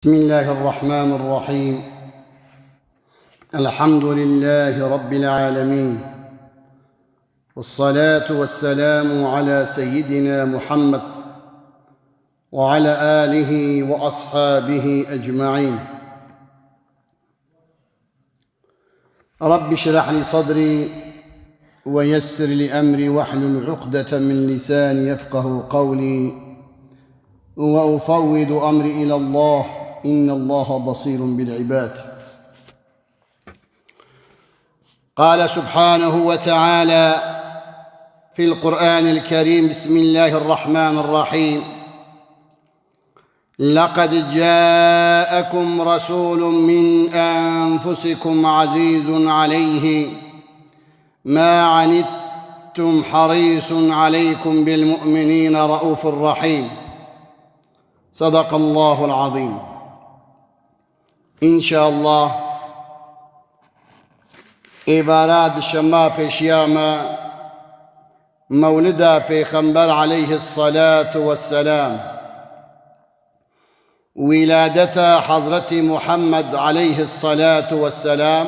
بسم الله الرحمن الرحيم. الحمد لله رب العالمين، والصلاة والسلام على سيدنا محمد وعلى آله وأصحابه أجمعين. رب اشرح لي صدري ويسر لي أمري واحلل عقدة من لساني يفقه قولي، وأفوض أمري إلى الله إن الله بصير بالعباد. قال سبحانه وتعالى في القرآن الكريم: بسم الله الرحمن الرحيم. لقد جاءكم رسول من أنفسكم عزيز عليه ما عنتم حريص عليكم بالمؤمنين رؤوف رحيم. صدق الله العظيم. İnşallah ibarat şema peşyama mevlida Peygamber aleyhissalatu vesselam wiladeta Hazreti Muhammed aleyhissalatu vesselam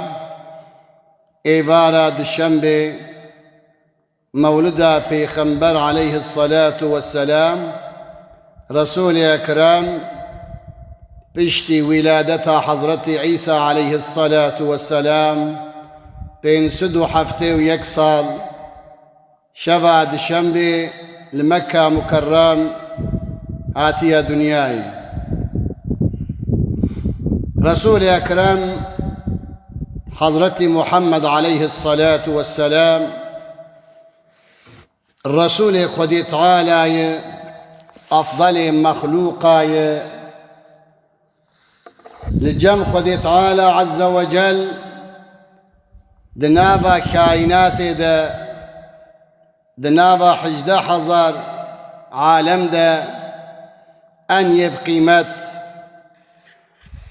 ibarat şembe mevlida Peygamber aleyhissalatu vesselam Resul-i Ekrem pişti wiladeta Hazreti İsa aleyhissalatu vesselam بين سدو حفتي ويكسال شبع دشنبي لمكة مكرم آتية دنياي. رسول أكرم حضرتي محمد عليه الصلاة والسلام الرسول خدي تعالى أفضل مخلوقاي لجم خدي تعالى عز وجل دنابا كائنات دنابا 11,000 عالم أن يبقي مت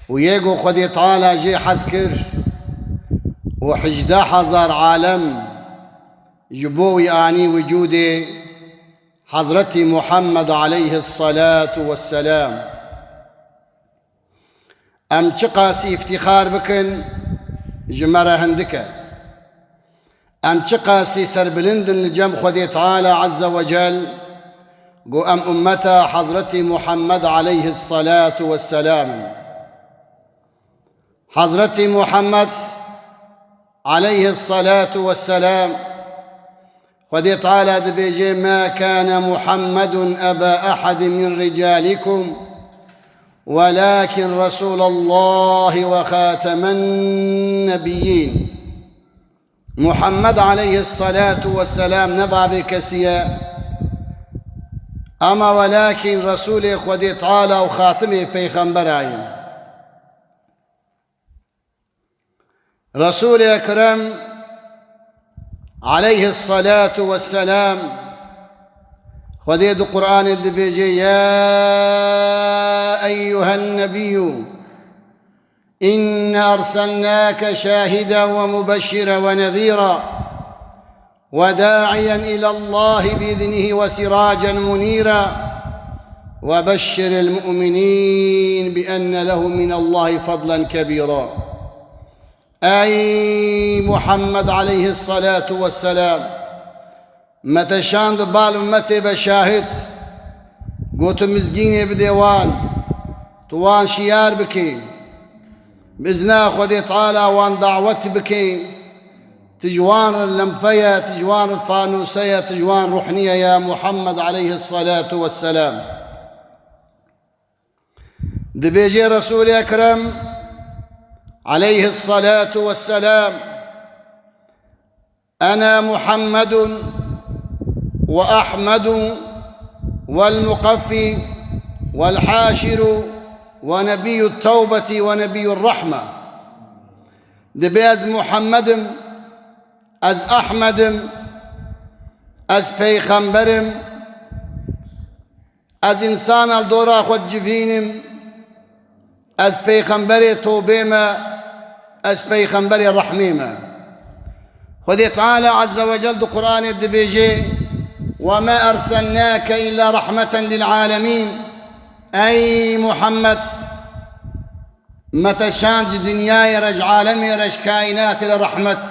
ويقو خدي تعالى جي حسكر و11,000 عالم جبوي آني وجودي حضرتي محمد عليه الصلاة والسلام. أم تقاسي افتخار بكن جمرة هندكة أم تقاسي سربلندن لجم خدي تعالى عز وجل قو أم أمتا حضرتي محمد عليه الصلاة والسلام. حضرتي محمد عليه الصلاة والسلام خدي تعالى دبيجي: ما كان محمد أبا أحد من رجالكم ولكن رسول الله وخاتم النبيين. محمد عليه الصلاة والسلام نبع بكسيا أما ولكن رسول خدي تعالى وخاتمه بيغمبراين. رسول أكرم عليه الصلاة والسلام خديد القرآن الدبيجي: يا أيها النبي إنا أرسلناك شاهدا ومبشرا ونذيرا وداعيا إلى الله بإذنه وسراجا منيرا وبشر المؤمنين بأن له من الله فضلا كبيرا. أي محمد عليه الصلاة والسلام متى شاند بال أمتي بشاهد قوت مزقيني بديوان توان شيار بكي بإذنا خدي تعالى وان دعوت بكي تجوان اللمفية تجوان الفانوسية تجوان روحنية يا محمد عليه الصلاة والسلام. دبيجي رسول أكرم عليه الصلاة والسلام: أنا محمد وأحمد والمقفي والحاشر ونبي التوبة ونبي الرحمة. دبي أز محمد أز أحمد أز بيغمبرم أز إنسان الدورا خود جفينم أز بيغمبري توبيما أز بيغمبري رحميما. خذي تعالى عز وجل دو قرآن الدبيجي: وما أرسلناك إلا رحمة للعالمين. أي محمد متشانج دنياي رج عالمي رج كائنات لرحمة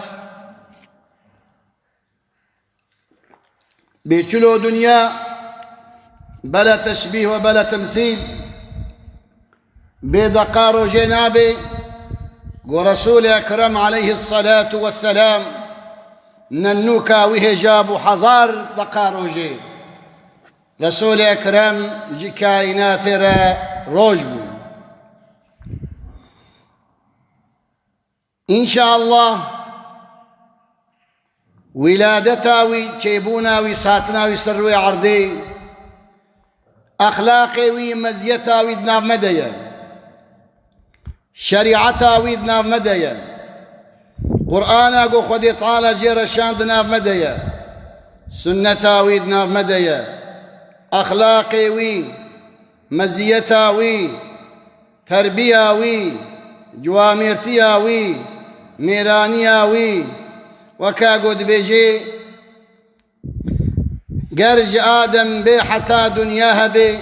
بيشلو دنيا بلا تشبيه وبلا تمثيل بدقار جنابي ورسول أكرم عليه الصلاة والسلام ننوكا وهجاب حزار دقاروجي رسول أكرم جي كائنات روجبو إن شاء الله ولادتاوي تشيبوناوي ساتناوي سروي عردي أخلاقي مزيتاوي دناف مديا شريعتاوي دناف مديا قرآن أقو خدي طالة جير الشان دناف مديا سنتاوي دناف مديا أخلاقي مزيتاوي تربياوي جوامرتياوي ميرانياوي وكا قد بيجي قرج آدم بي حتى دنياها بي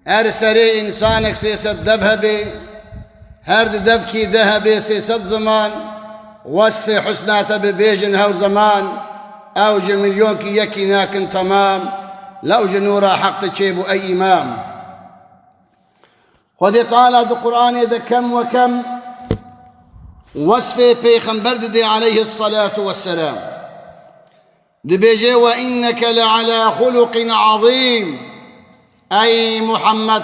أرسلي إنسانك سيسد دبها بي هرد دبكي ذهبي سيسد زمان وصفي حسناته ببيجن هاو زمان أوج مليونكي يكي ناكن تمام لو جنورا حق تشيبو أي إمام خذي طالة دو قرآن إذا كم وكم وصفي بيخنبر دي عليه الصلاة والسلام دي بيجي وإنك لعلى خلق عظيم أي محمد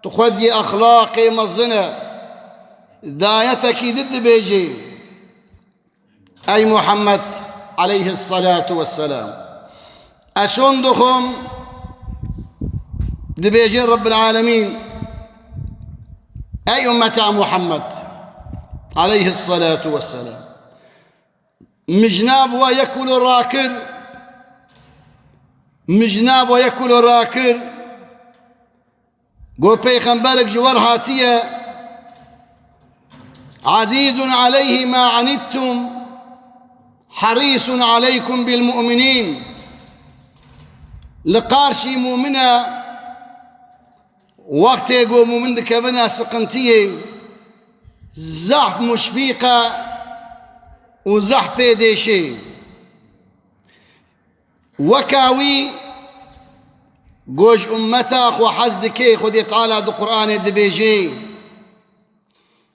تخدي أخلاقي مظنة دايتك ضد بيجي أي محمد عليه الصلاة والسلام أشندخم دي بيجي رب العالمين أي أمة محمد عليه الصلاة والسلام مجناب ويكل الراكر مجناب ويكل الراكر قول بيخنبرك جوار هاتية عزيز عليه ما عنتم حريص عليكم بالمؤمنين لقارشي مؤمنة وقت يقول مؤمن دكبنا سقنتيه زحف مشفيقة وزحف بيديشي وكاوي قوش أمتاخ وحزدكي خذي طالة دو قرآن دبيجي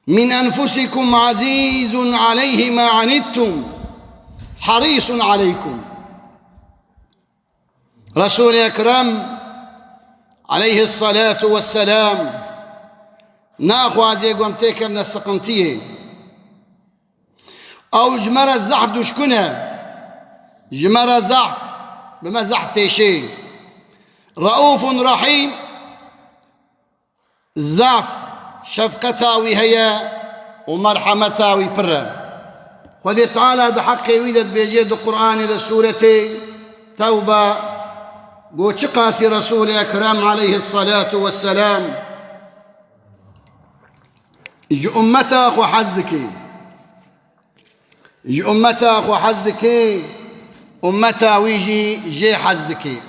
من أنفسكم عزيز عليه ما عنتم حريص عليكم رسول أكرم عليه الصلاة والسلام ناخوازي قومتيك من السقنتيه أو جمرة الزحف دوشكنا جمرة زحف بما زحف تيشي رؤوف رحيم زحف شفقتاوي هي ومرحمتاوي برا خذي تعالى ده حقي ويدد بيجيد القرآن ده سورتي توبة قوش قاسي رسول أكرم عليه الصلاة والسلام يجي أمتك وحزدك يجي أمتك وحزدك أمتا ويجي جي حزدك